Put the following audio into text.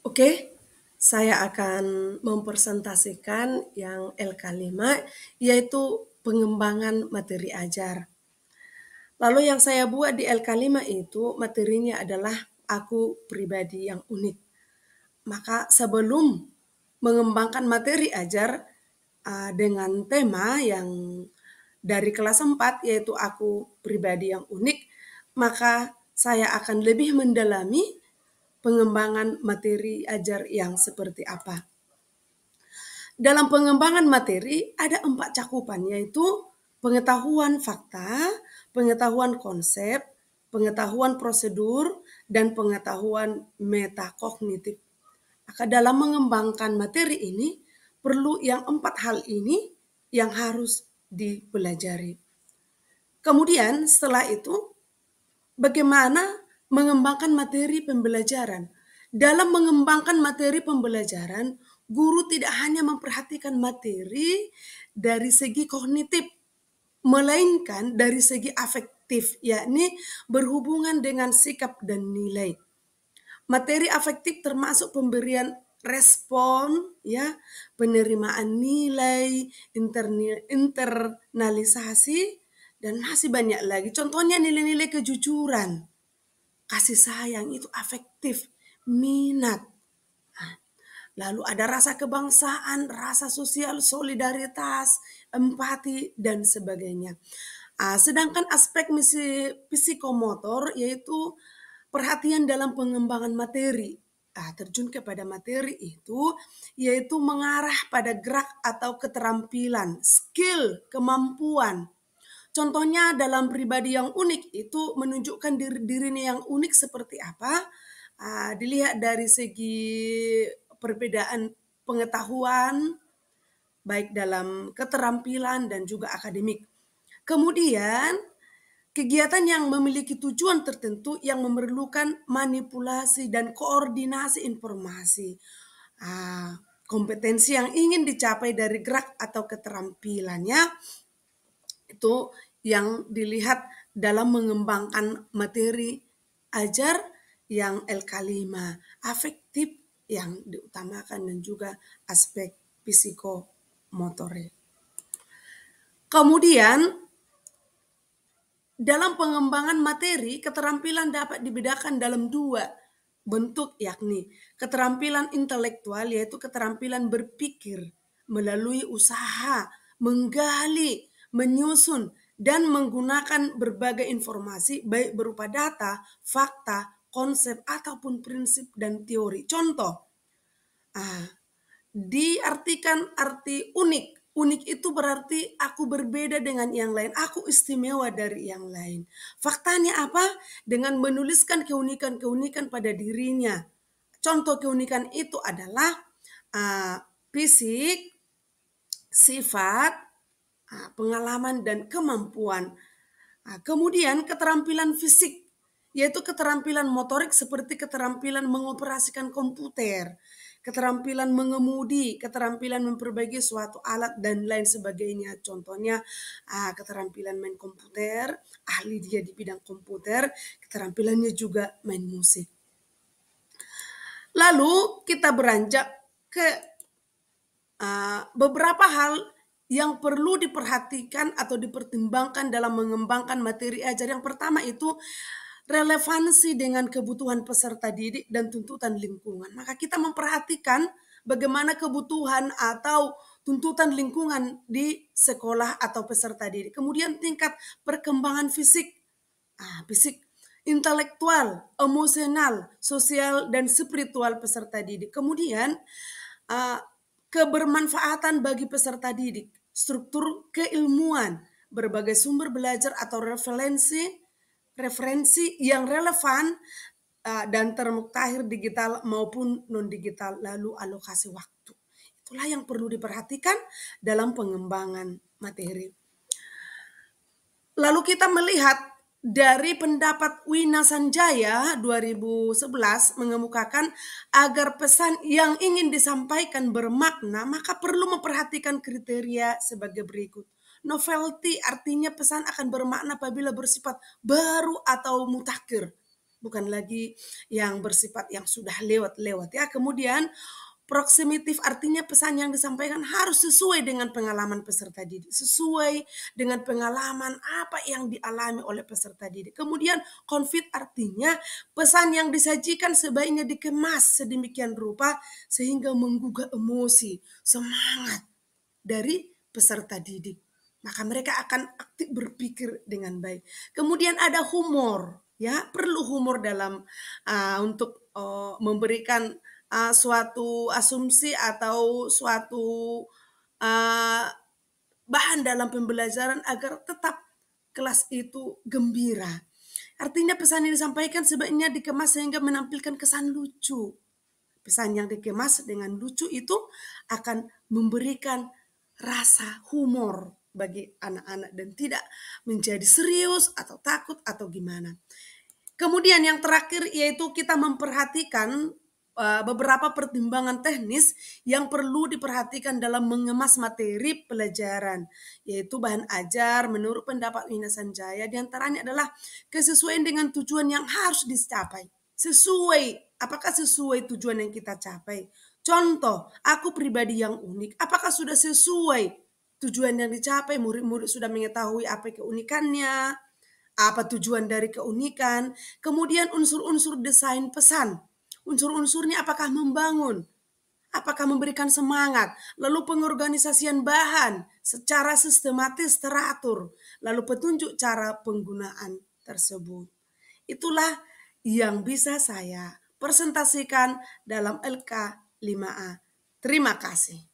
Oke, saya akan mempresentasikan yang LK5, yaitu pengembangan materi ajar. Lalu yang saya buat di LK5 itu materinya adalah aku pribadi yang unik. Maka sebelum mengembangkan materi ajar dengan tema yang dari kelas 4 yaitu aku pribadi yang unik, maka saya akan lebih mendalami pengembangan materi ajar yang seperti apa. Dalam pengembangan materi ada 4 cakupan, yaitu pengetahuan fakta, pengetahuan konsep, pengetahuan prosedur, dan pengetahuan metakognitif. Maka dalam mengembangkan materi ini, perlu yang 4 hal ini yang harus dipelajari. Kemudian setelah itu, bagaimana mengembangkan materi pembelajaran? Dalam mengembangkan materi pembelajaran, guru tidak hanya memperhatikan materi dari segi kognitif, melainkan dari segi afektif, yakni berhubungan dengan sikap dan nilai. Materi afektif termasuk pemberian respon, ya, penerimaan nilai, internalisasi, dan masih banyak lagi. Contohnya nilai-nilai kejujuran, kasih sayang itu afektif, minat. Lalu ada rasa kebangsaan, rasa sosial, solidaritas, empati, dan sebagainya. Sedangkan aspek psikomotor yaitu perhatian dalam pengembangan materi. Terjun kepada materi itu yaitu mengarah pada gerak atau keterampilan, skill, kemampuan. Contohnya dalam pribadi yang unik itu menunjukkan dirinya yang unik seperti apa. Dilihat dari segi perbedaan pengetahuan, baik dalam keterampilan dan juga akademik. Kemudian, kegiatan yang memiliki tujuan tertentu yang memerlukan manipulasi dan koordinasi informasi. Kompetensi yang ingin dicapai dari gerak atau keterampilannya itu yang dilihat dalam mengembangkan materi ajar yang LK5, afektif yang diutamakan dan juga aspek psikomotorik. Kemudian dalam pengembangan materi, keterampilan dapat dibedakan dalam 2 bentuk, yakni keterampilan intelektual yaitu keterampilan berpikir melalui usaha, menggali, menyusun, dan menggunakan berbagai informasi baik berupa data, fakta, konsep, ataupun prinsip dan teori. Contoh, diartikan arti unik. Unik itu berarti aku berbeda dengan yang lain, aku istimewa dari yang lain. Faktanya apa? Dengan menuliskan keunikan-keunikan pada dirinya. Contoh keunikan itu adalah fisik, sifat, pengalaman, dan kemampuan. Kemudian keterampilan fisik, yaitu keterampilan motorik seperti keterampilan mengoperasikan komputer, keterampilan mengemudi, keterampilan memperbaiki suatu alat, dan lain sebagainya. Contohnya keterampilan main komputer, ahli dia di bidang komputer, keterampilannya juga main musik. Lalu kita beranjak ke beberapa hal yang perlu diperhatikan atau dipertimbangkan dalam mengembangkan materi ajar. Yang pertama itu relevansi dengan kebutuhan peserta didik dan tuntutan lingkungan. Maka kita memperhatikan bagaimana kebutuhan atau tuntutan lingkungan di sekolah atau peserta didik. Kemudian tingkat perkembangan fisik, fisik, intelektual, emosional, sosial, dan spiritual peserta didik. Kemudian kebermanfaatan bagi peserta didik, struktur keilmuan, berbagai sumber belajar atau referensi yang relevan dan termuktahir digital maupun non-digital, lalu alokasi waktu. Itulah yang perlu diperhatikan dalam pengembangan materi. Lalu kita melihat dari pendapat Wina Sanjaya 2011 mengemukakan agar pesan yang ingin disampaikan bermakna, maka perlu memperhatikan kriteria sebagai berikut. Novelty artinya pesan akan bermakna apabila bersifat baru atau mutakhir. bukan lagi yang bersifat yang sudah lewat-lewat ya. Kemudian proximitif artinya pesan yang disampaikan harus sesuai dengan pengalaman peserta didik, sesuai dengan pengalaman apa yang dialami oleh peserta didik. Kemudian konfit artinya pesan yang disajikan sebaiknya dikemas sedemikian rupa sehingga menggugah emosi, semangat dari peserta didik. Maka mereka akan aktif berpikir dengan baik. Kemudian ada humor, ya perlu humor dalam untuk memberikan suatu asumsi atau suatu uh, bahan dalam pembelajaran agar tetap kelas itu gembira. Artinya pesan yang disampaikan sebaiknya dikemas sehingga menampilkan kesan lucu. Pesan yang dikemas dengan lucu itu akan memberikan rasa humor bagi anak-anak dan tidak menjadi serius atau takut atau gimana. Kemudian yang terakhir yaitu kita memperhatikan beberapa pertimbangan teknis yang perlu diperhatikan dalam mengemas materi pelajaran, yaitu bahan ajar menurut pendapat Wina Sanjaya diantaranya adalah kesesuaian dengan tujuan yang harus dicapai. Apakah sesuai tujuan yang kita capai? Contoh, aku pribadi yang unik, apakah sudah sesuai tujuan yang dicapai? Murid-murid sudah mengetahui apa keunikannya, apa tujuan dari keunikan, kemudian unsur-unsur desain pesan. Unsur-unsurnya apakah membangun, apakah memberikan semangat, lalu pengorganisasian bahan secara sistematis teratur, lalu petunjuk cara penggunaan tersebut. Itulah yang bisa saya presentasikan dalam LK 5A. Terima kasih.